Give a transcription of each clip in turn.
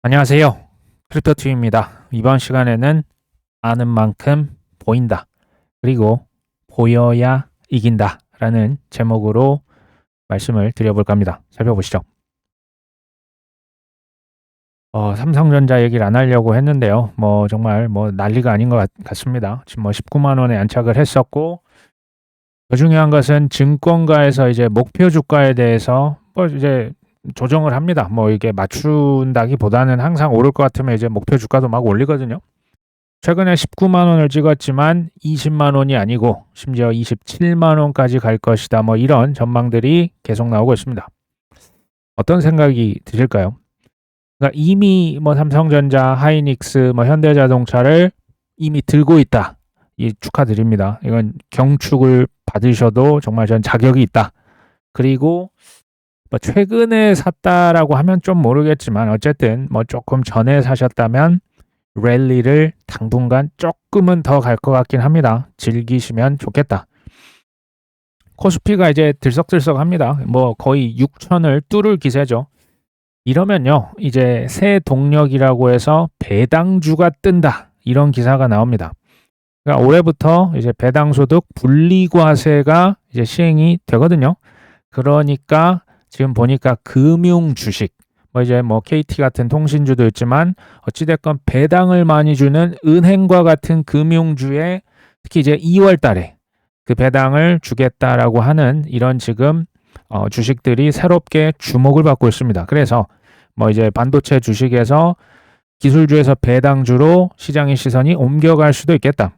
안녕하세요. 크립토팀입니다. 이번 시간에는 아는 만큼 보인다. 그리고 보여야 이긴다. 라는 제목으로 말씀을 드려볼까 합니다. 살펴보시죠. 삼성전자 얘기를 안 하려고 했는데요. 정말 난리가 아닌 것 같습니다. 지금 19만 원에 안착을 했었고, 더 중요한 것은 증권가에서 이제 목표 주가에 대해서 이제 조정을 합니다. 이게 맞춘다기보다는 항상 오를 것 같으면 이제 목표 주가도 막 올리거든요. 최근에 19만 원을 찍었지만 20만 원이 아니고 심지어 27만 원까지 갈 것이다. 이런 전망들이 계속 나오고 있습니다. 어떤 생각이 드실까요? 그러니까 이미 삼성전자, 하이닉스, 현대자동차를 이미 들고 있다. 축하드립니다. 이건 경축을 받으셔도 정말 전 자격이 있다. 그리고 최근에 샀다라고 하면 좀 모르겠지만 어쨌든 조금 전에 사셨다면 랠리를 당분간 조금은 더 갈 것 같긴 합니다. 즐기시면 좋겠다. 코스피가 이제 들썩들썩합니다. 거의 6천을 뚫을 기세죠. 이러면요, 이제 새 동력이라고 해서 배당주가 뜬다. 이런 기사가 나옵니다. 그러니까 올해부터 이제 배당소득 분리과세가 이제 시행이 되거든요. 그러니까 지금 보니까 금융 주식, 이제 KT 같은 통신주도 있지만 어찌됐건 배당을 많이 주는 은행과 같은 금융주에 특히 이제 2월 달에 그 배당을 주겠다라고 하는 이런 지금 주식들이 새롭게 주목을 받고 있습니다. 그래서 이제 반도체 주식에서 기술주에서 배당주로 시장의 시선이 옮겨갈 수도 있겠다.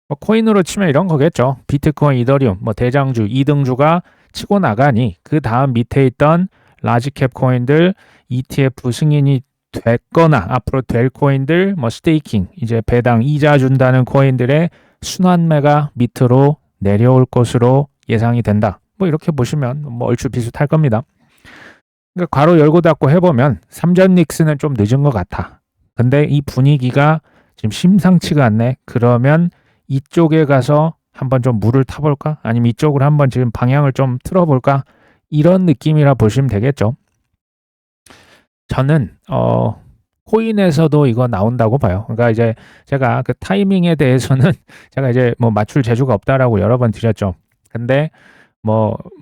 코인으로 치면 이런 거겠죠. 비트코인, 이더리움, 대장주, 2등주가 치고 나가니 그 다음 밑에 있던 라지캡 코인들 ETF 승인이 됐거나 앞으로 될 코인들 스테이킹 이제 배당 이자 준다는 코인들의 순환매가 밑으로 내려올 것으로 예상이 된다. 이렇게 보시면 얼추 비슷할 겁니다. 그러니까 괄호 열고 닫고 해보면 삼전 닉스는 좀 늦은 것 같아. 근데 이 분위기가 지금 심상치가 않네. 그러면 이쪽에 가서 한번 좀 물을 타볼까? 아니면 이쪽으로 한번 지금 방향을 좀 틀어볼까? 이런 느낌이라 보시면 되겠죠. 저는 코인에서도 이거 나온다고 봐요. 그러니까 이제 제가 그 타이밍에 대해서는 제가 이제 맞출 재주가 없다라고 여러 번 드렸죠. 근데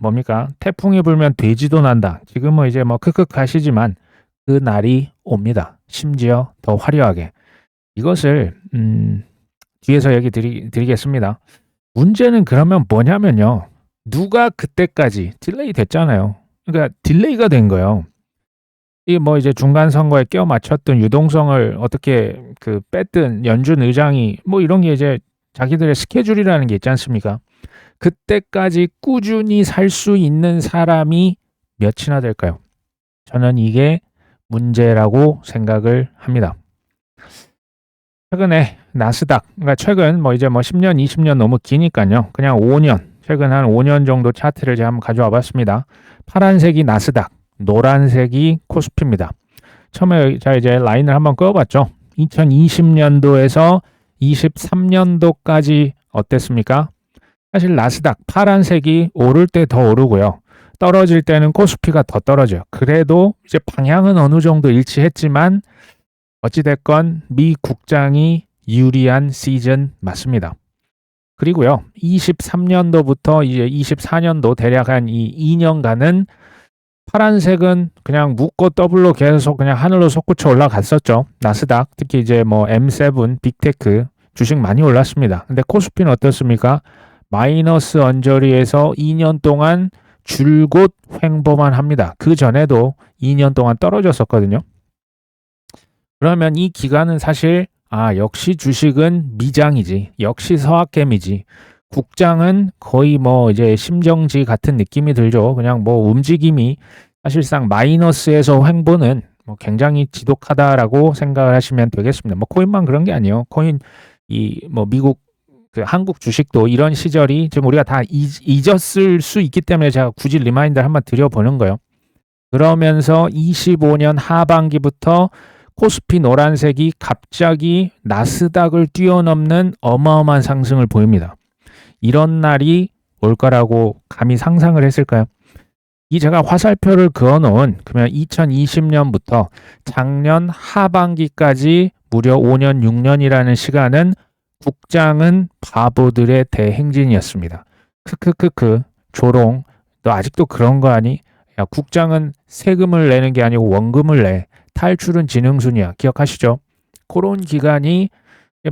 뭡니까? 태풍이 불면 돼지도 난다. 지금은 이제 크크 가시지만 그 날이 옵니다. 심지어 더 화려하게. 이것을 뒤에서 얘기 드리겠습니다. 문제는 그러면 뭐냐면요. 누가 그때까지 딜레이 됐잖아요. 그러니까 딜레이가 된 거예요. 이 이제 중간 선거에 껴 맞췄던 유동성을 어떻게 뺐든 연준 의장이 이런 게 이제 자기들의 스케줄이라는 게 있지 않습니까? 그때까지 꾸준히 살 수 있는 사람이 몇이나 될까요? 저는 이게 문제라고 생각을 합니다. 최근에 나스닥, 그러니까 최근 이제 10년, 20년 너무 기니까요. 그냥 5년, 최근 한 5년 정도 차트를 제가 한번 가져와 봤습니다. 파란색이 나스닥, 노란색이 코스피입니다. 처음에 자 이제 라인을 한번 그어봤죠. 2020년도에서 23년도까지 어땠습니까? 사실 나스닥 파란색이 오를 때 더 오르고요. 떨어질 때는 코스피가 더 떨어져요. 그래도 이제 방향은 어느 정도 일치했지만 어찌됐건 미 국장이 유리한 시즌 맞습니다. 그리고요. 23년도부터 이제 24년도 대략 한 이 2년간은 파란색은 그냥 묶고 더블로 계속 그냥 하늘로 솟구쳐 올라갔었죠. 나스닥 특히 이제 M7 빅테크 주식 많이 올랐습니다. 근데 코스피는 어떻습니까? 마이너스 언저리에서 2년 동안 줄곧 횡보만 합니다. 그 전에도 2년 동안 떨어졌었거든요. 그러면 이 기간은 사실 역시 주식은 미장이지. 역시 서학개미지. 국장은 거의 이제 심정지 같은 느낌이 들죠. 그냥 움직임이 사실상 마이너스에서 횡보는 굉장히 지독하다라고 생각을 하시면 되겠습니다. 코인만 그런 게 아니에요. 코인 미국 한국 주식도 이런 시절이 지금 우리가 다 잊었을 수 있기 때문에 제가 굳이 리마인드를 한번 드려보는 거예요. 그러면서 25년 하반기부터 코스피 노란색이 갑자기 나스닥을 뛰어넘는 어마어마한 상승을 보입니다. 이런 날이 올 거라고 감히 상상을 했을까요? 이 제가 화살표를 그어놓은 그러면 2020년부터 작년 하반기까지 무려 5년, 6년이라는 시간은 국장은 바보들의 대행진이었습니다. 크크크크 조롱 너 아직도 그런 거 아니? 야 국장은 세금을 내는 게 아니고 원금을 내. 탈출은 지능순이야. 기억하시죠? 그런 기간이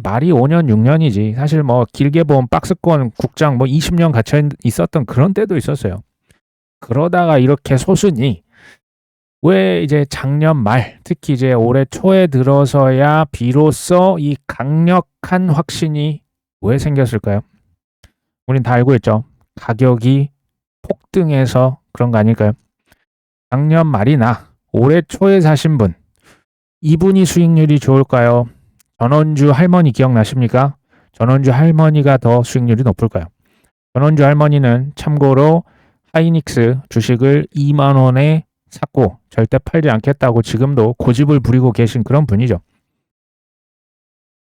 말이 5년, 6년이지. 사실 뭐 길게 보면 박스권 국장 뭐 20년 갇혀 있었던 그런 때도 있었어요. 그러다가 이렇게 소순이 왜 이제 작년 말, 특히 이제 올해 초에 들어서야 비로소 이 강력한 확신이 왜 생겼을까요? 우린 다 알고 있죠. 가격이 폭등해서 그런 거 아닐까요? 작년 말이나 올해 초에 사신 분, 이분이 수익률이 좋을까요? 전원주 할머니 기억나십니까? 전원주 할머니가 더 수익률이 높을까요? 전원주 할머니는 참고로 하이닉스 주식을 2만 원에 샀고 절대 팔지 않겠다고 지금도 고집을 부리고 계신 그런 분이죠.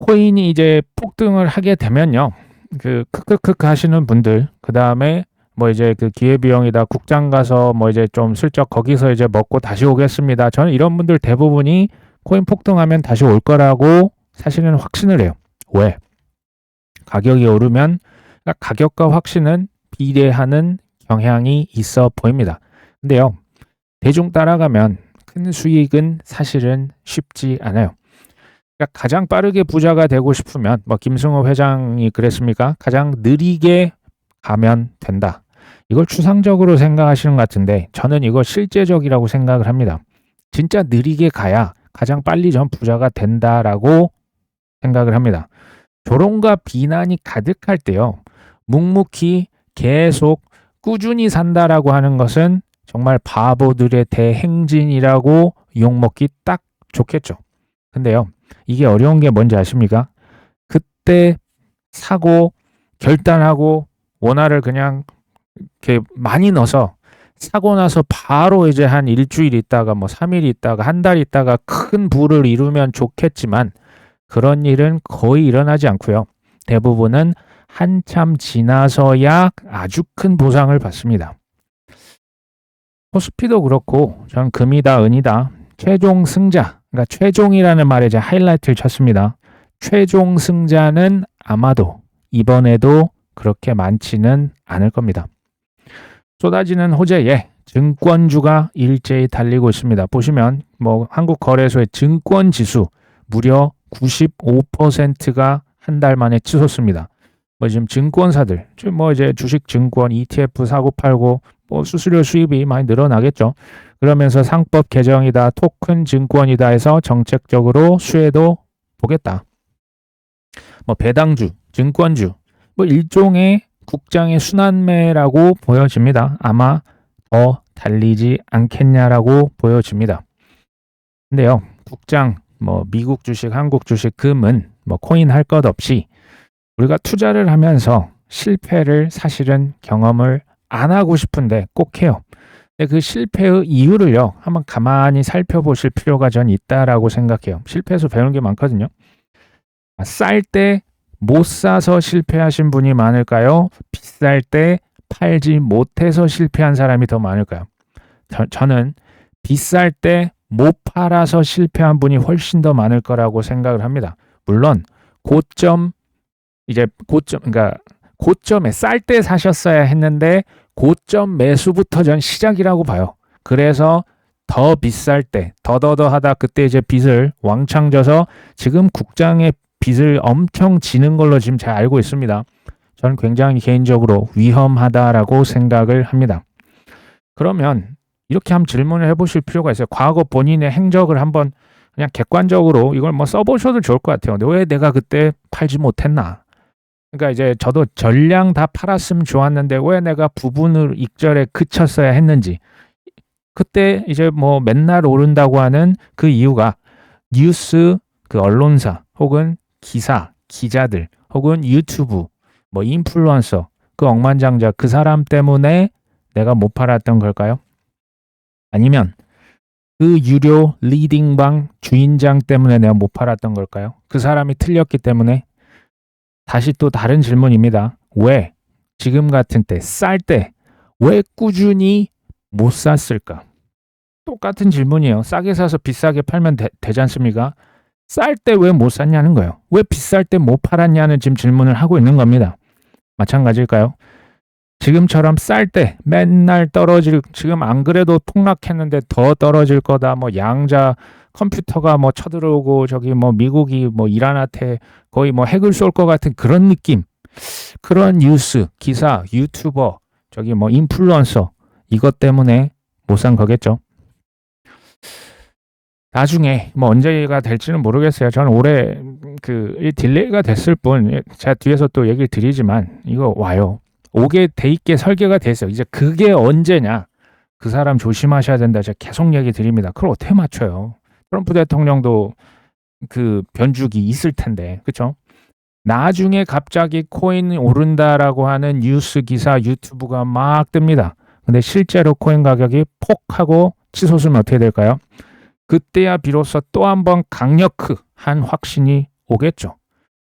코인이 이제 폭등을 하게 되면요. 그 크크크크 하시는 분들, 그 다음에 뭐 이제 그 기회비용이다 국장 가서 뭐 이제 좀 슬쩍 거기서 이제 먹고 다시 오겠습니다. 저는 이런 분들 대부분이 코인 폭등하면 다시 올 거라고 사실은 확신을 해요. 왜? 가격이 오르면 그러니까 가격과 확신은 비례하는 경향이 있어 보입니다. 근데요. 대중 따라가면 큰 수익은 사실은 쉽지 않아요. 그러니까 가장 빠르게 부자가 되고 싶으면 뭐 김승호 회장이 그랬습니까? 가장 느리게 가면 된다. 이걸 추상적으로 생각하시는 것 같은데 저는 이거 실제적이라고 생각을 합니다. 진짜 느리게 가야 가장 빨리 전 부자가 된다라고 생각을 합니다. 조롱과 비난이 가득할 때요. 묵묵히 계속 꾸준히 산다라고 하는 것은 정말 바보들의 대행진이라고 욕먹기 딱 좋겠죠. 근데요. 이게 어려운 게 뭔지 아십니까? 그때 사고 결단하고 원화를 그냥 이렇게 많이 넣어서 사고 나서 바로 이제 한 일주일 있다가 뭐 3일 있다가 한 달 있다가 큰 부를 이루면 좋겠지만 그런 일은 거의 일어나지 않고요. 대부분은 한참 지나서야 아주 큰 보상을 받습니다. 코스피도 그렇고 전 금이다 은이다 최종 승자 그러니까 최종이라는 말에 이제 하이라이트를 쳤습니다. 최종 승자는 아마도 이번에도 그렇게 많지는 않을 겁니다. 쏟아지는 호재에 증권주가 일제히 달리고 있습니다. 보시면 뭐 한국거래소의 증권지수 무려 95%가 한 달 만에 치솟습니다. 뭐 지금 증권사들, 뭐 이제 주식 증권, ETF 사고 팔고 뭐 수수료 수입이 많이 늘어나겠죠. 그러면서 상법 개정이다, 토큰 증권이다 해서 정책적으로 수혜도 보겠다. 뭐 배당주, 증권주, 뭐 일종의 국장의 순환매라고 보여집니다. 아마 더 달리지 않겠냐라고 보여집니다. 근데요, 국장, 뭐 미국 주식, 한국 주식, 금은 뭐 코인 할 것 없이 우리가 투자를 하면서 실패를 사실은 경험을 안 하고 싶은데 꼭 해요. 근데 그 실패의 이유를요, 한번 가만히 살펴보실 필요가 전 있다라고 생각해요. 실패해서 배우는 게 많거든요. 쌀 때 못 사서 실패하신 분이 많을까요? 비쌀 때 팔지 못해서 실패한 사람이 더 많을까요? 저는 비쌀 때 못 팔아서 실패한 분이 훨씬 더 많을 거라고 생각을 합니다. 물론 그러니까 고점에 쌀 때 사셨어야 했는데 고점 매수부터 전 시작이라고 봐요. 그래서 더 비쌀 때 더더더하다 그때 이제 빚을 왕창 져서 지금 국장의 빚을 엄청 지는 걸로 지금 잘 알고 있습니다. 저는 굉장히 개인적으로 위험하다라고 생각을 합니다. 그러면 이렇게 한번 질문을 해보실 필요가 있어요. 과거 본인의 행적을 한번 그냥 객관적으로 이걸 뭐 써보셔도 좋을 것 같아요. 왜 내가 그때 팔지 못했나? 그러니까 이제 저도 전량 다 팔았으면 좋았는데 왜 내가 부분을 익절에 그쳤어야 했는지. 그때 이제 뭐 맨날 오른다고 하는 그 이유가 뉴스 그 언론사 혹은 기사, 기자들 혹은 유튜브 뭐 인플루언서 그 억만장자 그 사람 때문에 내가 못 팔았던 걸까요? 아니면 그 유료 리딩방 주인장 때문에 내가 못 팔았던 걸까요? 그 사람이 틀렸기 때문에. 다시 또 다른 질문입니다. 왜 지금 같은 때 쌀 때 왜 꾸준히 못 샀을까? 똑같은 질문이에요. 싸게 사서 비싸게 팔면 되지 않습니까? 쌀 때 왜 못 샀냐는 거예요. 왜 비쌀 때 못 팔았냐는 지금 질문을 하고 있는 겁니다. 마찬가지일까요? 지금처럼 쌀 때 맨날 떨어질, 지금 안 그래도 폭락했는데 더 떨어질 거다. 뭐 양자 컴퓨터가 뭐 쳐들어오고 저기 뭐 미국이 뭐 이란한테 거의 뭐 핵을 쏠 것 같은 그런 느낌. 그런 뉴스, 기사, 유튜버, 저기 뭐 인플루언서 이것 때문에 못 산 거겠죠. 나중에 뭐 언제가 될지는 모르겠어요. 저는 올해 그 딜레이가 됐을 뿐, 제가 뒤에서 또 얘기를 드리지만 이거 와요. 오게 돼 있게 설계가 됐어요. 이제 그게 언제냐? 그 사람 조심하셔야 된다. 제가 계속 얘기 드립니다. 그걸 어떻게 맞춰요? 트럼프 대통령도 그 변죽이 있을 텐데, 그렇죠? 나중에 갑자기 코인이 오른다라고 하는 뉴스 기사 유튜브가 막 뜹니다. 근데 실제로 코인 가격이 폭하고 치솟으면 어떻게 될까요? 그때야 비로소 또 한 번 강력한 확신이 오겠죠.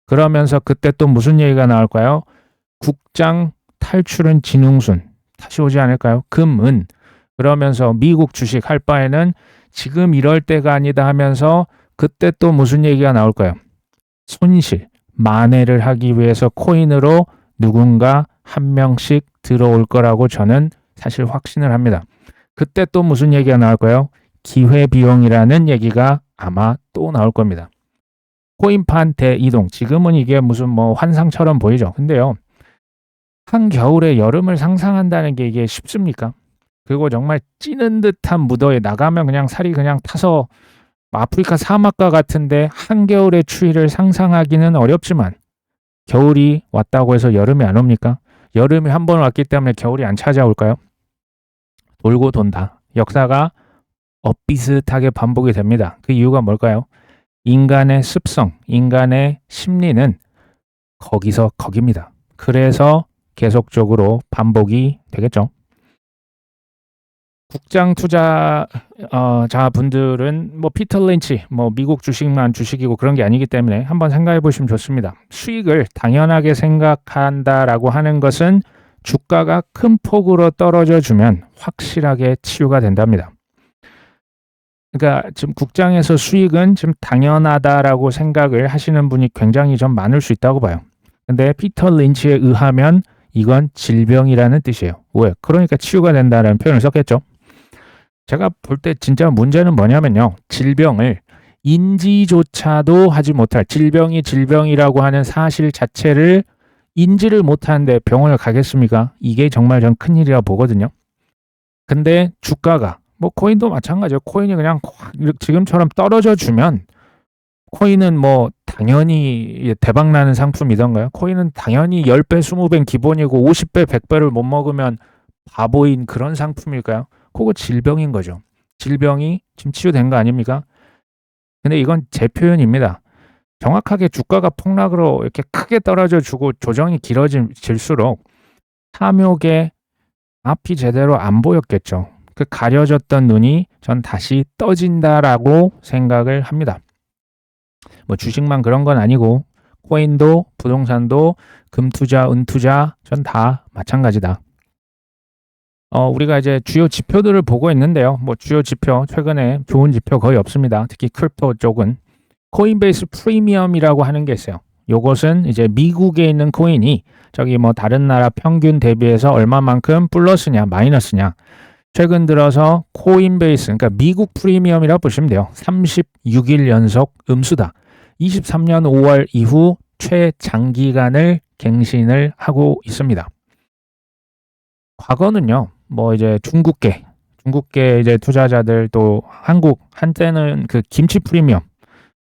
그러면서 그때 또 무슨 얘기가 나올까요? 국장 탈출은 진흥순. 다시 오지 않을까요? 금은. 그러면서 미국 주식 할 바에는 지금 이럴 때가 아니다 하면서 그때 또 무슨 얘기가 나올까요? 손실, 만회를 하기 위해서 코인으로 누군가 한 명씩 들어올 거라고 저는 사실 확신을 합니다. 그때 또 무슨 얘기가 나올까요? 기회비용이라는 얘기가 아마 또 나올 겁니다. 코인판 대이동. 지금은 이게 무슨 뭐 환상처럼 보이죠. 근데요. 한겨울에 여름을 상상한다는 게 이게 쉽습니까? 그리고 정말 찌는 듯한 무더위에 나가면 그냥 살이 그냥 타서 아프리카 사막과 같은데 한겨울의 추위를 상상하기는 어렵지만 겨울이 왔다고 해서 여름이 안 옵니까? 여름이 한 번 왔기 때문에 겨울이 안 찾아올까요? 돌고 돈다. 역사가 비슷하게 반복이 됩니다. 그 이유가 뭘까요? 인간의 습성, 인간의 심리는 거기서 거깁니다. 그래서 계속적으로 반복이 되겠죠. 국장 투자자분들은 뭐 피터 린치, 뭐 미국 주식만 주식이고 그런 게 아니기 때문에 한번 생각해 보시면 좋습니다. 수익을 당연하게 생각한다라고 하는 것은 주가가 큰 폭으로 떨어져 주면 확실하게 치유가 된답니다. 그러니까 지금 국장에서 수익은 지금 당연하다라고 생각을 하시는 분이 굉장히 좀 많을 수 있다고 봐요. 근데 피터 린치에 의하면 이건 질병이라는 뜻이에요. 왜? 그러니까 치유가 된다는 표현을 썼겠죠. 제가 볼 때 진짜 문제는 뭐냐면요. 질병을 인지조차도 하지 못할, 질병이 질병이라고 하는 사실 자체를 인지를 못하는데 병원을 가겠습니까? 이게 정말 전 큰일이라고 보거든요. 근데 주가가 뭐 코인도 마찬가지예요. 코인이 그냥 지금처럼 떨어져 주면 코인은 뭐 당연히 대박 나는 상품이던가요? 코인은 당연히 10배, 20배 기본이고 50배, 100배를 못 먹으면 바보인 그런 상품일까요? 그거 질병인 거죠. 질병이 지금 치유된 거 아닙니까? 근데 이건 제 표현입니다. 정확하게 주가가 폭락으로 이렇게 크게 떨어져 주고 조정이 길어질수록 탐욕의 앞이 제대로 안 보였겠죠. 그 가려졌던 눈이 전 다시 떠진다라고 생각을 합니다. 뭐 주식만 그런 건 아니고 코인도 부동산도 금투자, 은투자 전 다 마찬가지다. 우리가 이제 주요 지표들을 보고 있는데요. 뭐 주요 지표 최근에 좋은 지표 거의 없습니다. 특히 크립토 쪽은 코인베이스 프리미엄이라고 하는 게 있어요. 요것은 이제 미국에 있는 코인이 저기 뭐 다른 나라 평균 대비해서 얼마만큼 플러스냐 마이너스냐. 최근 들어서 코인베이스, 그러니까 미국 프리미엄이라고 보시면 돼요. 36일 연속 음수다. 23년 5월 이후 최장기간을 갱신을 하고 있습니다. 과거는요, 뭐 이제 중국계 이제 투자자들 또 한국 한때는 그 김치 프리미엄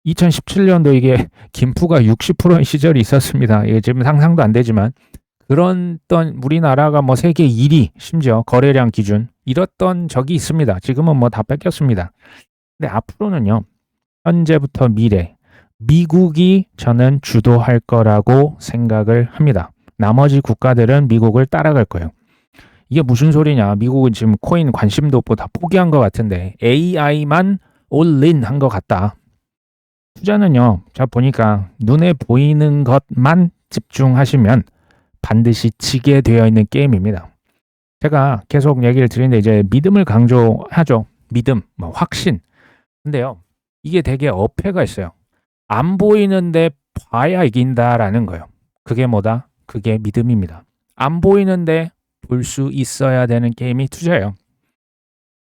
2017년도 이게 김프가 60%인 시절이 있었습니다. 이게 지금 상상도 안 되지만 그런 우리나라가 뭐 세계 1위 심지어 거래량 기준 이랬던 적이 있습니다. 지금은 뭐 다 뺏겼습니다. 근데 앞으로는요. 현재부터 미래 미국이 저는 주도할 거라고 생각을 합니다. 나머지 국가들은 미국을 따라갈 거예요. 이게 무슨 소리냐. 미국은 지금 코인 관심도 없고 다 포기한 것 같은데 AI만 올린 한 것 같다. 투자는요. 자 보니까 눈에 보이는 것만 집중하시면 반드시 지게 되어 있는 게임입니다. 제가 계속 얘기를 드리는데 이제 믿음을 강조하죠. 믿음, 뭐 확신. 근데요, 이게 되게 어폐가 있어요. 안 보이는데 봐야 이긴다라는 거예요. 그게 뭐다? 그게 믿음입니다. 안 보이는데 볼 수 있어야 되는 게임이 투자예요.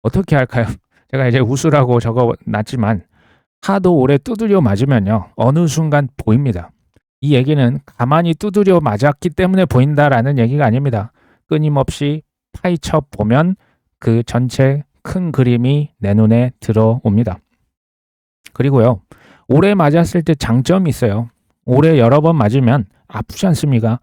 어떻게 할까요? 제가 이제 웃으라고 적어놨지만 하도 오래 두드려 맞으면요, 어느 순간 보입니다. 이 얘기는 가만히 두드려 맞았기 때문에 보인다라는 얘기가 아닙니다. 끊임없이 파헤쳐 보면 그 전체 큰 그림이 내 눈에 들어옵니다. 그리고요, 오래 맞았을 때 장점이 있어요. 오래 여러 번 맞으면 아프지 않습니까?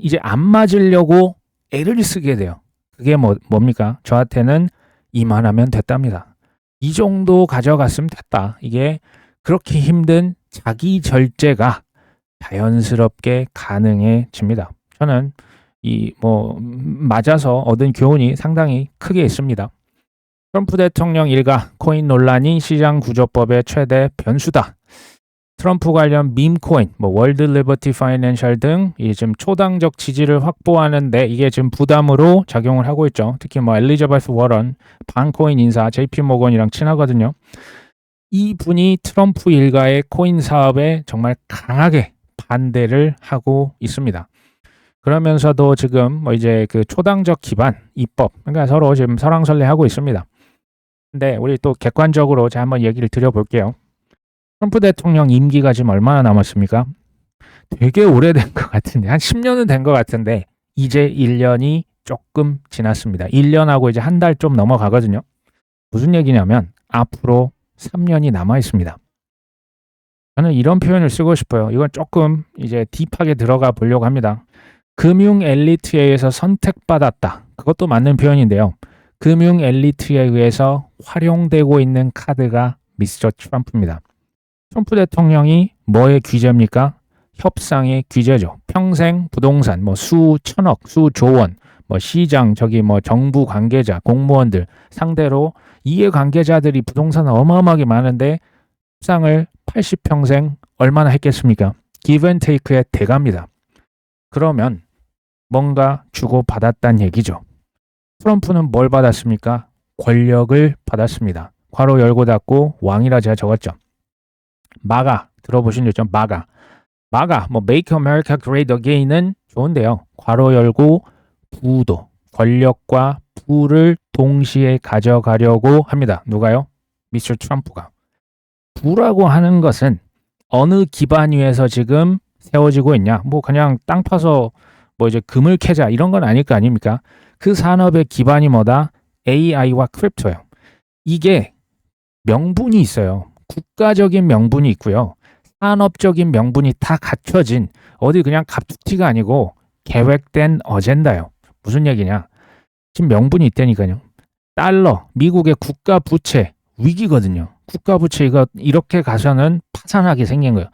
이제 안 맞으려고 애를 쓰게 돼요. 그게 뭡니까? 저한테는 이만하면 됐답니다. 이 정도 가져갔으면 됐다. 이게 그렇게 힘든 자기 절제가 자연스럽게 가능해집니다. 저는 맞아서 얻은 교훈이 상당히 크게 있습니다. 트럼프 대통령 일가 코인 논란이 시장 구조법의 최대 변수다. 트럼프 관련 밈 코인, 월드 리버티 파이낸셜 등 지금 초당적 지지를 확보하는데 이게 지금 부담으로 작용을 하고 있죠. 특히 엘리자베스 워런 반코인 인사 JP 모건이랑 친하거든요. 이 분이 트럼프 일가의 코인 사업에 정말 강하게 반대를 하고 있습니다. 그러면서도 지금 이제 그 초당적 기반 입법, 그러니까 서로 지금 설왕설래하고 있습니다. 근데 우리 또 객관적으로 제가 한번 얘기를 드려볼게요. 트럼프 대통령 임기가 지금 얼마나 남았습니까? 되게 오래된 것 같은데, 한 10년은 된 것 같은데 이제 1년이 조금 지났습니다. 1년하고 이제 한 달 좀 넘어가거든요. 무슨 얘기냐면 앞으로 3년이 남아 있습니다. 저는 이런 표현을 쓰고 싶어요. 이건 조금 이제 딥하게 들어가 보려고 합니다. 금융 엘리트에 의해서 선택받았다. 그것도 맞는 표현인데요. 금융 엘리트에 의해서 활용되고 있는 카드가 미스터 트럼프입니다. 트럼프 대통령이 뭐의 귀재입니까? 협상의 귀재죠. 평생 부동산, 수천억, 수조원, 시장, 정부 관계자, 공무원들 상대로 이해관계자들이 부동산 어마어마하게 많은데 협상을 80평생 얼마나 했겠습니까? give and take의 대가입니다. 그러면 뭔가 주고받았다는 얘기죠. 트럼프는 뭘 받았습니까? 권력을 받았습니다. 괄호 열고 닫고 왕이라 제가 적었죠. 마가 들어보신 적 있죠? 마가 Make America Great Again은 좋은데요. 괄호 열고 부도 권력과 부를 동시에 가져가려고 합니다. 누가요? 미스터 트럼프가. 부라고 하는 것은 어느 기반 위에서 지금 세워지고 있냐? 그냥 땅 파서 이제 금을 캐자 이런 건 아닐 거 아닙니까? 그 산업의 기반이 뭐다? AI와 크립토예요. 이게 명분이 있어요. 국가적인 명분이 있고요. 산업적인 명분이 다 갖춰진 어디 그냥 갑툭튀가 아니고 계획된 어젠다예요. 무슨 얘기냐? 지금 명분이 있다니까요. 달러, 미국의 국가 부채 위기거든요. 국가 부채 이렇게 가서는 파산하게 생긴 거예요.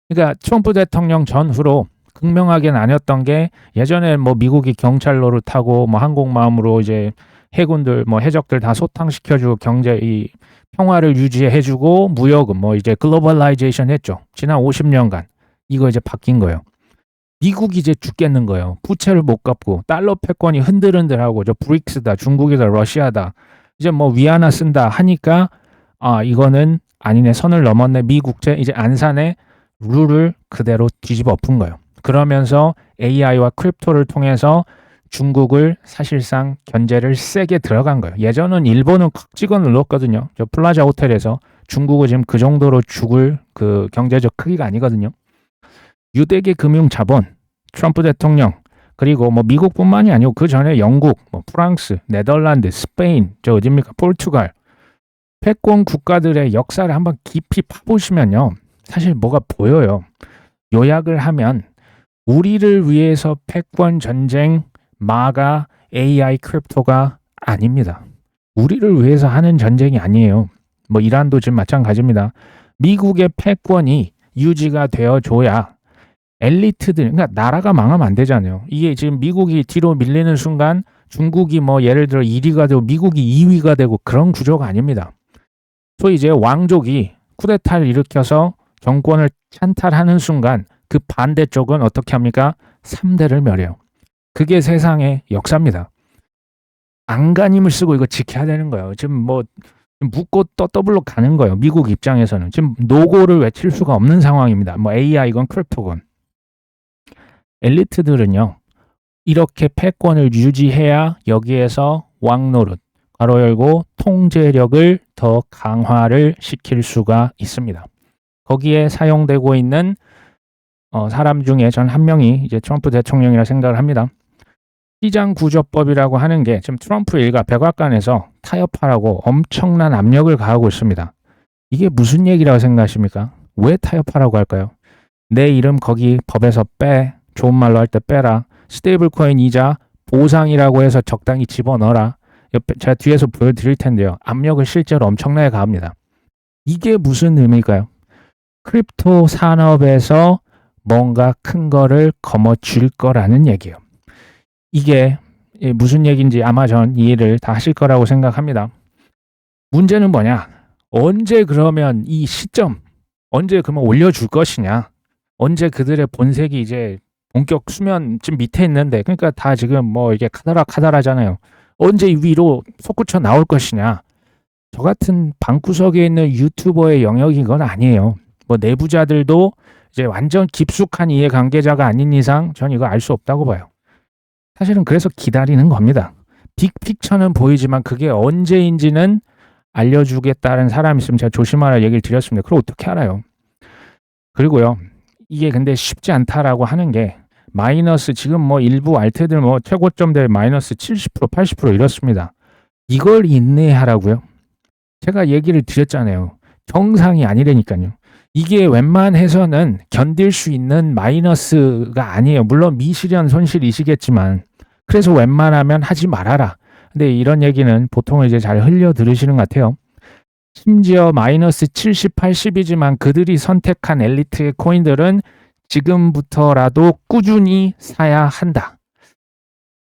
그러니까 트럼프 대통령 전후로 극명하게 나뉘었던 게 예전에 미국이 경찰로를 타고 항공모함으로 이제 해군들 해적들 다 소탕시켜주고 경제 평화를 유지해주고 무역은 이제 글로벌라이제이션 했죠. 지난 50년간 이거 이제 바뀐 거예요. 미국이 이제 죽겠는 거예요. 부채를 못 갚고 달러 패권이 흔들흔들하고 저 브릭스다, 중국이다, 러시아다 이제 위안화 쓴다 하니까 이거는 아니네, 선을 넘었네. 미국제 이제 안산의 룰을 그대로 뒤집어 엎은 거예요. 그러면서 AI와 크립토를 통해서 중국을 사실상 견제를 세게 들어간 거예요. 예전은 일본은 콱 찍어 눌렀거든요. 저 플라자 호텔에서 중국은 지금 그 정도로 죽을 그 경제적 크기가 아니거든요. 유대계 금융 자본, 트럼프 대통령, 그리고 미국뿐만이 아니고 그 전에 영국, 프랑스, 네덜란드, 스페인, 저 어디입니까? 포르투갈, 패권 국가들의 역사를 한번 깊이 파보시면요. 사실 뭐가 보여요. 요약을 하면 우리를 위해서 패권 전쟁, 마가, AI, 크립토가 아닙니다. 우리를 위해서 하는 전쟁이 아니에요. 이란도 지금 마찬가지입니다. 미국의 패권이 유지가 되어줘야 엘리트들, 그러니까 나라가 망하면 안 되잖아요. 이게 지금 미국이 뒤로 밀리는 순간 중국이 예를 들어 1위가 되고 미국이 2위가 되고 그런 구조가 아닙니다. 소위 이제 왕족이 쿠데타를 일으켜서 정권을 찬탈하는 순간 그 반대쪽은 어떻게 합니까? 3대를 멸해요. 그게 세상의 역사입니다. 안간힘을 쓰고 이거 지켜야 되는 거예요. 지금 뭐 묻고 떠더블로 가는 거예요. 미국 입장에서는 지금 노고를 외칠 수가 없는 상황입니다. 뭐 AI건 크립토건. 엘리트들은요. 이렇게 패권을 유지해야 여기에서 왕노릇, 괄호 열고 통제력을 더 강화를 시킬 수가 있습니다. 거기에 사용되고 있는 사람 중에 전 한 명이 이제 트럼프 대통령이라 생각을 합니다. 시장구조법이라고 하는 게 지금 트럼프 일가 백악관에서 타협하라고 엄청난 압력을 가하고 있습니다. 이게 무슨 얘기라고 생각하십니까? 왜 타협하라고 할까요? 내 이름 거기 법에서 빼, 좋은 말로 할 때 빼라. 스테이블 코인 이자 보상이라고 해서 적당히 집어넣어라. 옆에 제가 뒤에서 보여드릴 텐데요. 압력을 실제로 엄청나게 가합니다. 이게 무슨 의미일까요? 크립토 산업에서 뭔가 큰 거를 거머쥘 거라는 얘기예요. 이게 무슨 얘기인지 아마 전 이해를 다 하실 거라고 생각합니다. 문제는 뭐냐? 언제 그러면 이 시점, 언제 그러면 올려줄 것이냐? 언제 그들의 본색이 이제 본격 수면쯤 밑에 있는데, 그러니까 다 지금 뭐 이게 카다라잖아요. 언제 위로 솟구쳐 나올 것이냐? 저 같은 방구석에 있는 유튜버의 영역인 건 아니에요. 뭐 내부자들도 이제 완전 깊숙한 이해관계자가 아닌 이상 전 이거 알 수 없다고 봐요. 사실은 그래서 기다리는 겁니다. 빅픽처는 보이지만 그게 언제인지는 알려주겠다는 사람이 있으면 제가 조심하라 얘기를 드렸습니다. 그걸 어떻게 알아요? 그리고요. 이게 근데 쉽지 않다라고 하는 게 마이너스 지금 뭐 일부 알트들 뭐 최고점대 마이너스 70% 80% 이렇습니다. 이걸 인내하라고요? 제가 얘기를 드렸잖아요. 정상이 아니라니까요. 이게 웬만해서는 견딜 수 있는 마이너스가 아니에요. 물론 미실현 손실이시겠지만 그래서 웬만하면 하지 말아라. 근데 이런 얘기는 보통 이제 잘 흘려 들으시는 것 같아요. 심지어 마이너스 70, 80이지만 그들이 선택한 엘리트의 코인들은 지금부터라도 꾸준히 사야 한다.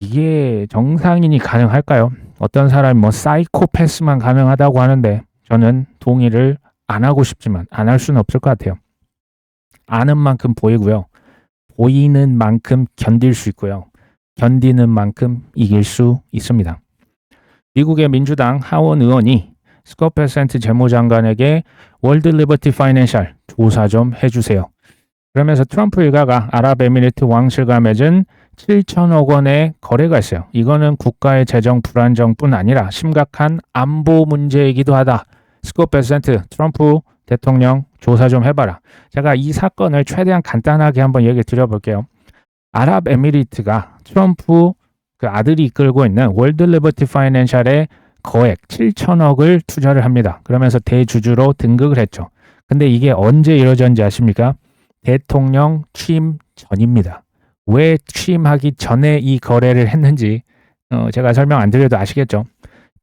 이게 정상인이 가능할까요? 어떤 사람이 뭐 사이코패스만 가능하다고 하는데 저는 동의를 안 하고 싶지만 안 할 수는 없을 것 같아요. 아는 만큼 보이고요. 보이는 만큼 견딜 수 있고요. 견디는 만큼 이길 수 있습니다. 미국의 민주당 하원 의원이 스콧 베센트 재무장관에게 월드 리버티 파이낸셜 조사 좀 해주세요. 그러면서 트럼프 일가가 아랍에미리트 왕실과 맺은 7천억 원의 거래가 있어요. 이거는 국가의 재정 불안정뿐 아니라 심각한 안보 문제이기도 하다. 스콧 베센트 트럼프 대통령 조사 좀 해봐라. 제가 이 사건을 최대한 간단하게 한번 얘기 드려볼게요. 아랍에미리트가 트럼프 그 아들이 이끌고 있는 월드 리버티 파이낸셜의 거액 7천억을 투자를 합니다. 그러면서 대주주로 등극을 했죠. 근데 이게 언제 이루어졌는지 아십니까? 대통령 취임 전입니다. 왜 취임하기 전에 이 거래를 했는지 제가 설명 안 드려도 아시겠죠?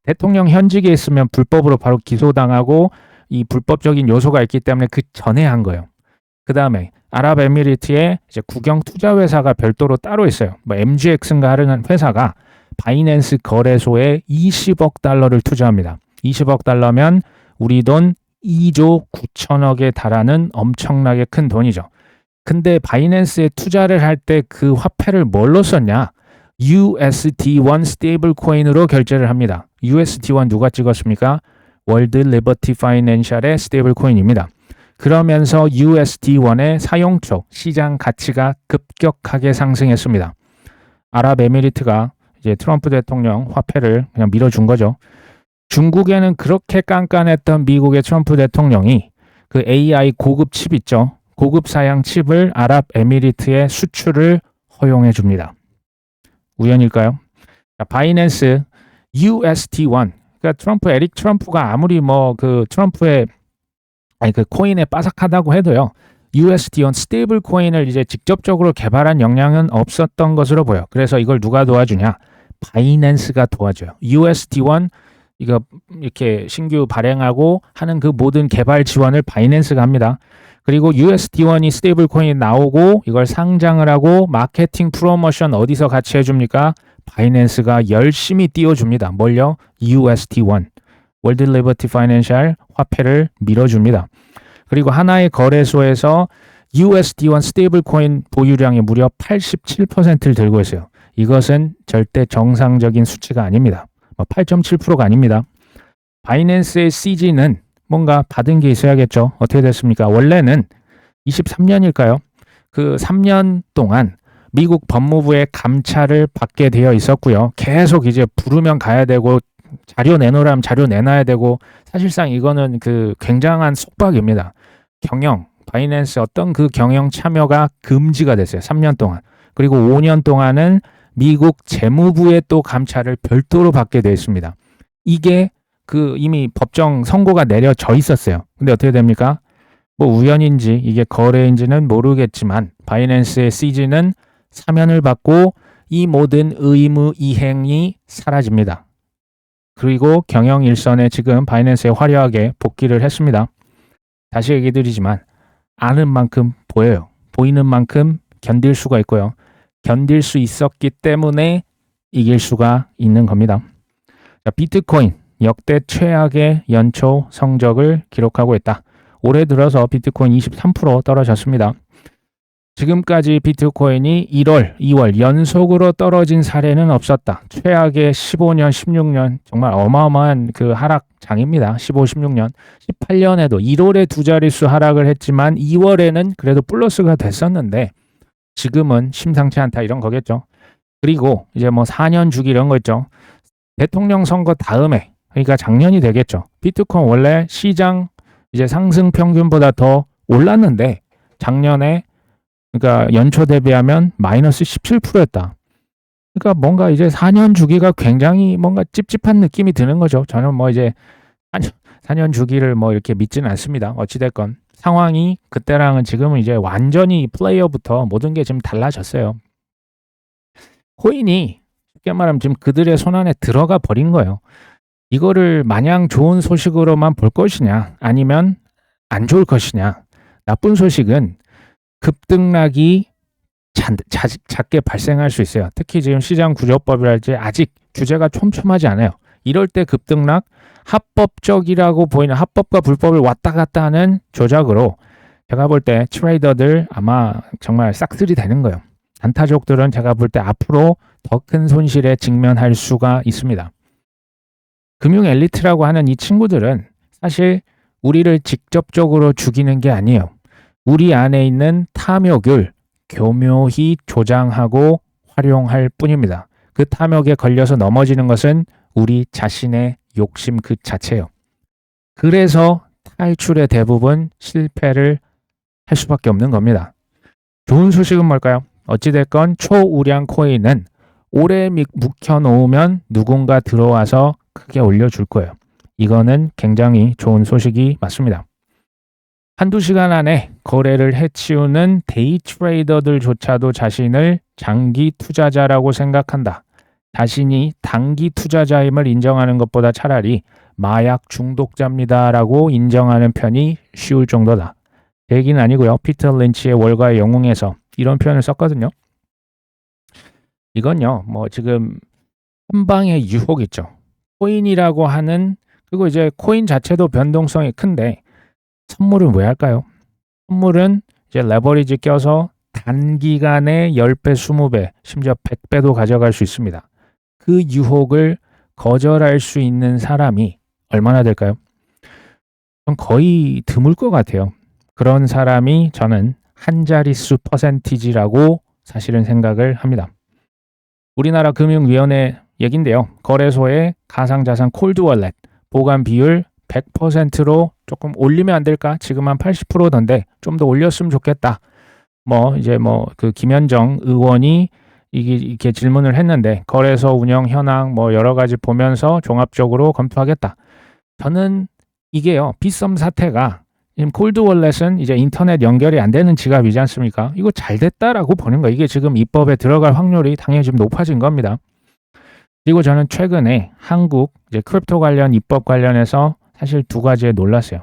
대통령 현직에 있으면 불법으로 바로 기소당하고 이 불법적인 요소가 있기 때문에 그 전에 한 거예요. 그 다음에 아랍에미리트에 이제 국영 투자 회사가 별도로 따로 있어요. 뭐 MGX인가 하는 회사가 바이낸스 거래소에 20억 달러를 투자합니다. 20억 달러면 우리 돈 2조 9천억에 달하는 엄청나게 큰 돈이죠. 근데 바이낸스에 투자를 할 때 그 화폐를 뭘로 썼냐? USD1 스테이블 코인으로 결제를 합니다. USD1 누가 찍었습니까? 월드 리버티 파이낸셜의 스테이블 코인입니다. 그러면서 USD1의 사용처, 시장 가치가 급격하게 상승했습니다. 아랍에미리트가 이제 트럼프 대통령 화폐를 그냥 밀어준 거죠. 중국에는 그렇게 깐깐했던 미국의 트럼프 대통령이 그 AI 고급 칩 있죠. 고급 사양 칩을 아랍에미리트에 수출을 허용해 줍니다. 우연일까요? 자, 바이낸스 USD1. 그러니까 에릭 트럼프가 아무리 뭐 그 트럼프의 그 코인에 빠삭하다고 해도요. USD1 스테이블 코인을 이제 직접적으로 개발한 역량은 없었던 것으로 보여. 그래서 이걸 누가 도와주냐? 바이낸스가 도와줘요. USD1 이거 이렇게 신규 발행하고 하는 그 모든 개발 지원을 바이낸스가 합니다. 그리고 USD1이 스테이블 코인이 나오고 이걸 상장을 하고 마케팅 프로모션 어디서 같이 해줍니까? 바이낸스가 열심히 띄워줍니다. 뭘요? USD1. 월드 리버티 파이낸셜 화폐를 밀어줍니다. 그리고 하나의 거래소에서 USD1 스테이블 코인 보유량이 무려 87%를 들고 있어요. 이것은 절대 정상적인 수치가 아닙니다. 8.7%가 아닙니다. 바이낸스의 CG는 뭔가 받은 게 있어야겠죠. 어떻게 됐습니까? 원래는 23년일까요? 그 3년 동안 미국 법무부의 감찰을 받게 되어 있었고요. 계속 이제 부르면 가야 되고 자료 내놓으라면 자료 내놔야 되고, 사실상 이거는 그 굉장한 속박입니다. 바이낸스 어떤 그 경영 참여가 금지가 됐어요. 3년 동안. 그리고 5년 동안은 미국 재무부의 또 감찰을 별도로 받게 되어 있습니다. 이게 그 이미 법정 선고가 내려져 있었어요. 근데 어떻게 됩니까? 뭐 우연인지 이게 거래인지는 모르겠지만 바이낸스의 CG는 사면을 받고 이 모든 의무 이행이 사라집니다. 그리고 경영 일선에 지금 바이낸스에 화려하게 복귀를 했습니다. 다시 얘기 드리지만 아는 만큼 보여요. 보이는 만큼 견딜 수가 있고요. 견딜 수 있었기 때문에 이길 수가 있는 겁니다. 자, 비트코인 역대 최악의 연초 성적을 기록하고 있다. 올해 들어서 비트코인 23% 떨어졌습니다. 지금까지 비트코인이 1월, 2월 연속으로 떨어진 사례는 없었다. 최악의 15년, 16년 정말 어마어마한 그 하락장입니다. 15, 16년. 18년에도 1월에 두 자릿수 하락을 했지만 2월에는 그래도 플러스가 됐었는데 지금은 심상치 않다 이런 거겠죠. 그리고 이제 뭐 4년 주기 이런 거 있죠. 대통령 선거 다음에, 그러니까 작년이 되겠죠. 비트코인 원래 시장 이제 상승 평균보다 더 올랐는데 작년에 그러니까 연초 대비하면 마이너스 17%였다. 그러니까 뭔가 이제 4년 주기가 굉장히 뭔가 찝찝한 느낌이 드는 거죠. 저는 뭐 이제 4년 주기를 뭐 이렇게 믿지는 않습니다. 어찌됐건 상황이 그때랑은 지금은 이제 완전히 플레이어부터 모든 게 지금 달라졌어요. 코인이 쉽게 말하면 지금 그들의 손안에 들어가 버린 거예요. 이거를 마냥 좋은 소식으로만 볼 것이냐 아니면 안 좋을 것이냐. 나쁜 소식은 급등락이 작게 발생할 수 있어요. 특히 지금 시장 구조법이랄지 아직 규제가 촘촘하지 않아요. 이럴 때 급등락, 합법적이라고 보이는 합법과 불법을 왔다 갔다 하는 조작으로 제가 볼 때 트레이더들 아마 정말 싹쓸이 되는 거예요. 단타족들은 제가 볼 때 앞으로 더 큰 손실에 직면할 수가 있습니다. 금융 엘리트라고 하는 이 친구들은 사실 우리를 직접적으로 죽이는 게 아니에요. 우리 안에 있는 탐욕을 교묘히 조장하고 활용할 뿐입니다. 그 탐욕에 걸려서 넘어지는 것은 우리 자신의 욕심 그 자체예요. 그래서 탈출의 대부분 실패를 할 수밖에 없는 겁니다. 좋은 소식은 뭘까요? 어찌됐건 초우량 코인은 오래 묵혀놓으면 누군가 들어와서 크게 올려줄 거예요. 이거는 굉장히 좋은 소식이 맞습니다. 한두 시간 안에 거래를 해치우는 데이 트레이더들조차도 자신을 장기 투자자라고 생각한다. 자신이 단기 투자자임을 인정하는 것보다 차라리 마약 중독자입니다라고 인정하는 편이 쉬울 정도다. 제 얘기는 아니고요. 피터 린치의 월가의 영웅에서 이런 표현을 썼거든요. 이건요, 뭐 지금 한 방의 유혹 있죠. 코인이라고 하는, 그리고 이제 코인 자체도 변동성이 큰데 선물은 왜 할까요? 선물은 이제 레버리지 껴서 단기간에 10배, 20배, 심지어 100배도 가져갈 수 있습니다. 그 유혹을 거절할 수 있는 사람이 얼마나 될까요? 전 거의 드물 것 같아요. 그런 사람이 저는 한 자릿수 퍼센티지라고 사실은 생각을 합니다. 우리나라 금융위원회 얘긴데요. 거래소의 가상자산 콜드월렛 보관 비율 100%로 조금 올리면 안 될까? 지금 한 80%던데 좀 더 올렸으면 좋겠다. 뭐 이제 뭐 그 김현정 의원이 이렇게 질문을 했는데 거래소 운영 현황 뭐 여러 가지 보면서 종합적으로 검토하겠다. 저는 이게요. 빗썸 사태가 지금 콜드월렛은 이제 인터넷 연결이 안 되는 지갑이지 않습니까? 이거 잘 됐다라고 보는 거. 이게 지금 입법에 들어갈 확률이 당연히 좀 높아진 겁니다. 그리고 저는 최근에 한국 이제 크립토 관련 입법 관련해서 사실 두 가지에 놀랐어요.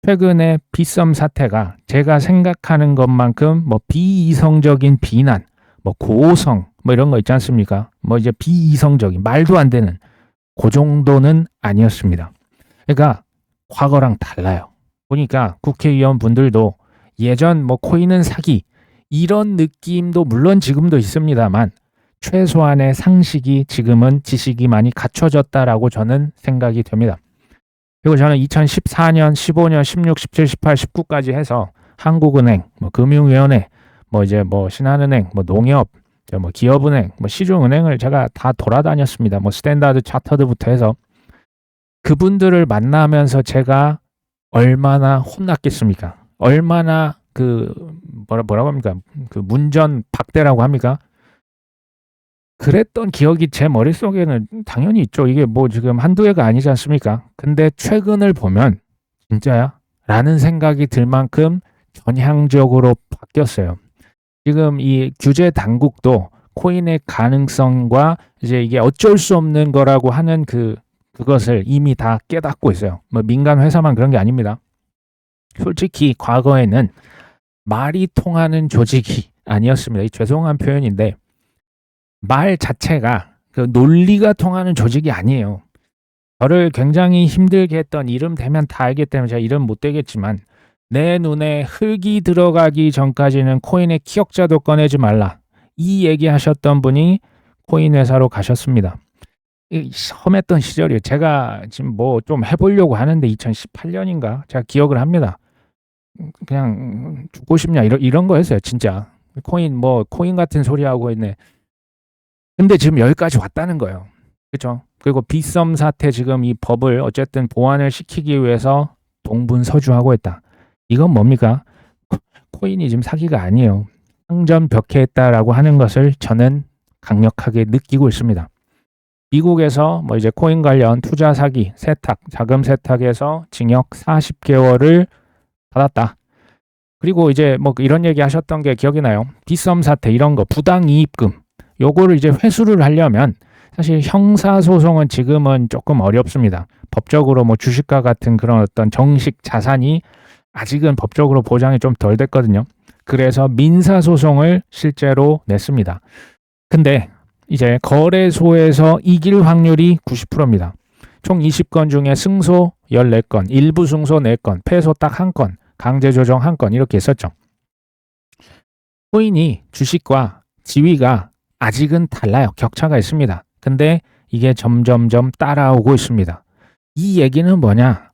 최근에 빗썸 사태가 제가 생각하는 것만큼 뭐 비이성적인 비난, 뭐 고성, 뭐 이런 거 있지 않습니까? 뭐 이제 비이성적인 말도 안 되는 그 정도는 아니었습니다. 그러니까 과거랑 달라요. 보니까 국회의원 분들도 예전 뭐 코인은 사기 이런 느낌도 물론 지금도 있습니다만 최소한의 상식이 지금은 지식이 많이 갖춰졌다라고 저는 생각이 됩니다. 그리고 저는 2014년, 15년, 16, 17, 18, 19까지 해서 한국은행, 뭐 금융위원회, 뭐 이제 뭐 신한은행, 뭐 농협, 뭐 기업은행, 뭐 시중은행을 제가 다 돌아다녔습니다. 뭐 스탠다드 차터드부터 해서 그분들을 만나면서 제가 얼마나 혼났겠습니까? 얼마나 뭐라고 합니까? 그 문전 박대라고 합니까? 그랬던 기억이 제 머릿속에는 당연히 있죠. 이게 뭐 지금 한두 해가 아니지 않습니까? 근데 최근을 보면 진짜야? 라는 생각이 들 만큼 전향적으로 바뀌었어요. 지금 이 규제 당국도 코인의 가능성과 이제 이게 어쩔 수 없는 거라고 하는 그것을 이미 다 깨닫고 있어요. 뭐 민간 회사만 그런 게 아닙니다. 솔직히 과거에는 말이 통하는 조직이 아니었습니다. 죄송한 표현인데 말 자체가 그 논리가 통하는 조직이 아니에요. 저를 굉장히 힘들게 했던 이름 되면 다 알기 때문에 제가 이름 못 대겠지만 내 눈에 흙이 들어가기 전까지는 코인의 기억자도 꺼내지 말라. 이 얘기하셨던 분이 코인 회사로 가셨습니다. 험했던 시절이에요. 제가 지금 뭐 좀 해보려고 하는데 2018년인가 제가 기억을 합니다. 그냥 죽고 싶냐 이런 거였어요. 진짜 코인 같은 소리 하고 있네. 근데 지금 여기까지 왔다는 거예요. 그렇죠? 그리고 빗썸 사태 지금 이 법을 어쨌든 보완을 시키기 위해서 동분서주하고 있다. 이건 뭡니까? 코인이 지금 사기가 아니에요. 상전벽해했다라고 하는 것을 저는 강력하게 느끼고 있습니다. 미국에서 뭐 이제 코인 관련 투자 사기, 세탁, 자금 세탁에서 징역 40개월을 받았다. 그리고 이제 뭐 이런 얘기 하셨던 게 기억이 나요. 빗썸 사태 이런 거 부당이익금 요거를 이제 회수를 하려면 사실 형사소송은 지금은 조금 어렵습니다. 법적으로 뭐 주식과 같은 그런 어떤 정식 자산이 아직은 법적으로 보장이 좀 덜 됐거든요. 그래서 민사소송을 실제로 냈습니다. 근데 이제 거래소에서 이길 확률이 90%입니다. 총 20건 중에 승소 14건, 일부 승소 4건, 패소 딱 1건, 강제조정 1건 이렇게 있었죠. 코인이 주식과 지위가 아직은 달라요. 격차가 있습니다. 근데 이게 점점점 따라오고 있습니다. 이 얘기는 뭐냐?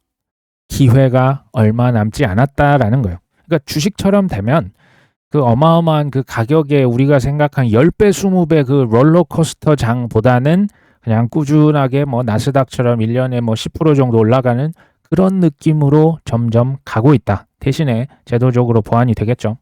기회가 얼마 남지 않았다라는 거예요. 그러니까 주식처럼 되면 그 어마어마한 그 가격에 우리가 생각한 10배, 20배 그 롤러코스터 장보다는 그냥 꾸준하게 뭐 나스닥처럼 1년에 뭐 10% 정도 올라가는 그런 느낌으로 점점 가고 있다. 대신에 제도적으로 보완이 되겠죠.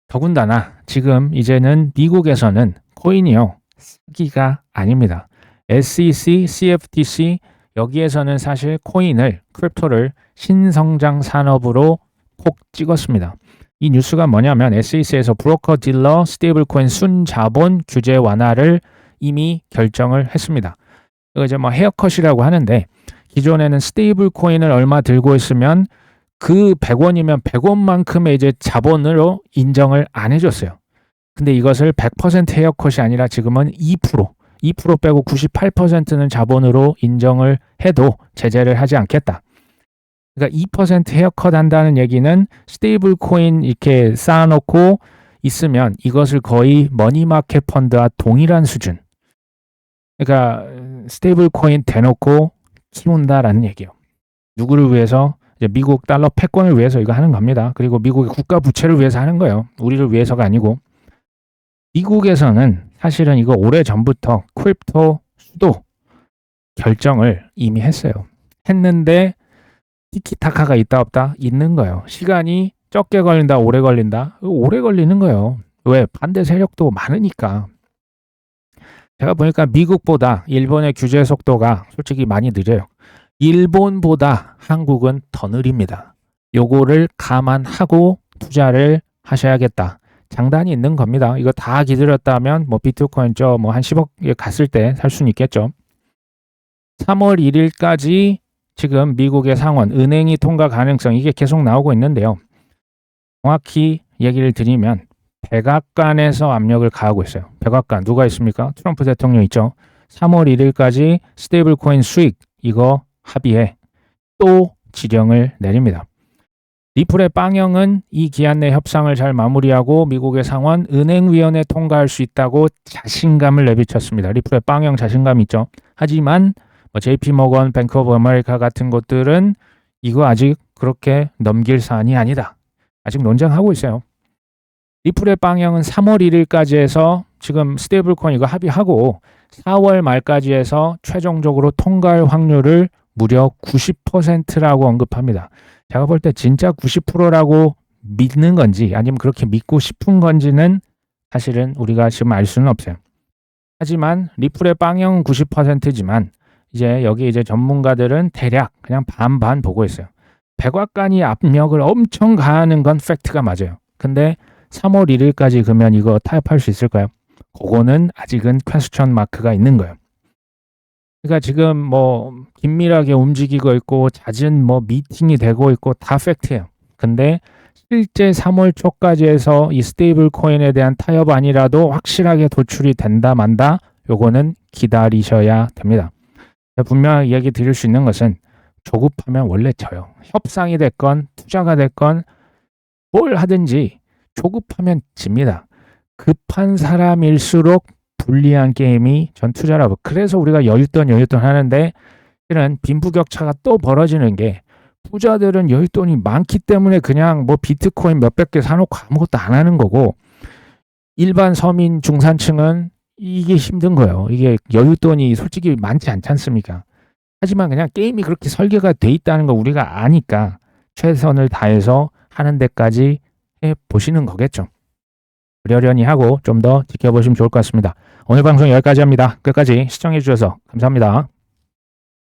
더군다나 지금 이제는 미국에서는 코인이요. 사기가 아닙니다. SEC, CFTC 여기에서는 사실 코인을, 크립토를 신성장 산업으로 콕 찍었습니다. 이 뉴스가 뭐냐면 SEC에서 브로커 딜러 스테이블 코인 순자본 규제 완화를 이미 결정을 했습니다. 이거 이제 뭐 헤어컷이라고 하는데 기존에는 스테이블 코인을 얼마 들고 있으면 그 100원이면 100원만큼의 이제 자본으로 인정을 안 해줬어요. 근데 이것을 100% 헤어컷이 아니라 지금은 2% 빼고 98%는 자본으로 인정을 해도 제재를 하지 않겠다. 그러니까 2% 헤어컷 한다는 얘기는 스테이블 코인 이렇게 쌓아놓고 있으면 이것을 거의 머니마켓 펀드와 동일한 수준. 그러니까 스테이블 코인 대놓고 키운다라는 얘기예요. 누구를 위해서? 이제 미국 달러 패권을 위해서 이거 하는 겁니다. 그리고 미국의 국가 부채를 위해서 하는 거예요. 우리를 위해서가 아니고. 미국에서는 사실은 이거 오래전부터 크립토 수도 결정을 이미 했어요. 했는데 티키타카가 있다 없다? 있는 거예요. 시간이 적게 걸린다, 오래 걸린다? 오래 걸리는 거예요. 왜? 반대 세력도 많으니까. 제가 보니까 미국보다 일본의 규제 속도가 솔직히 많이 느려요. 일본보다 한국은 더 느립니다. 요거를 감안하고 투자를 하셔야겠다. 장단이 있는 겁니다. 이거 다 기다렸다면 뭐 비트코인 뭐 한 10억에 갔을 때 살 수는 있겠죠. 3월 1일까지 지금 미국의 상원, 은행이 통과 가능성 이게 계속 나오고 있는데요. 정확히 얘기를 드리면 백악관에서 압력을 가하고 있어요. 백악관 누가 있습니까? 트럼프 대통령 있죠. 3월 1일까지 스테이블 코인 수익 이거 합의해 또 지령을 내립니다. 리플의 빵영은 이 기한 내 협상을 잘 마무리하고 미국의 상원 은행위원회 통과할 수 있다고 자신감을 내비쳤습니다. 리플의 빵영 자신감 있죠. 하지만 JP모건, 뱅크 오브 아메리카 같은 곳들은 이거 아직 그렇게 넘길 사안이 아니다. 아직 논쟁하고 있어요. 리플의 빵영은 3월 1일까지 해서 지금 스테이블 코인 이거 합의하고 4월 말까지 해서 최종적으로 통과할 확률을 무려 90%라고 언급합니다. 제가 볼 때 진짜 90%라고 믿는 건지 아니면 그렇게 믿고 싶은 건지는 사실은 우리가 지금 알 수는 없어요. 하지만 리플의 빵영은 90%지만 이제 여기 이제 전문가들은 대략 그냥 반반 보고 있어요. 백악관이 압력을 엄청 가하는 건 팩트가 맞아요. 근데 3월 1일까지 그러면 이거 타협할 수 있을까요? 그거는 아직은 퀘스천 마크가 있는 거예요. 그러니까 지금 뭐 긴밀하게 움직이고 있고 잦은 뭐 미팅이 되고 있고 다 팩트예요. 근데 실제 3월 초까지 해서 이 스테이블 코인에 대한 타협안이라도 확실하게 도출이 된다 만다 요거는 기다리셔야 됩니다. 분명히 이야기 드릴 수 있는 것은 조급하면 원래 져요. 협상이 됐건 투자가 됐건 뭘 하든지 조급하면 집니다. 급한 사람일수록 불리한 게임이 전 투자라고. 그래서 우리가 여윳돈 하는데 실은 빈부격차가 또 벌어지는 게 부자들은 여윳돈이 많기 때문에 그냥 뭐 비트코인 몇백 개 사놓고 아무것도 안 하는 거고 일반 서민 중산층은 이게 힘든 거예요. 이게 여윳돈이 솔직히 많지 않지 않습니까? 하지만 그냥 게임이 그렇게 설계가 돼 있다는 거 우리가 아니까 최선을 다해서 하는 데까지 해보시는 거겠죠. 그러려니 하고 좀 더 지켜보시면 좋을 것 같습니다. 오늘 방송 여기까지 합니다. 끝까지 시청해 주셔서 감사합니다.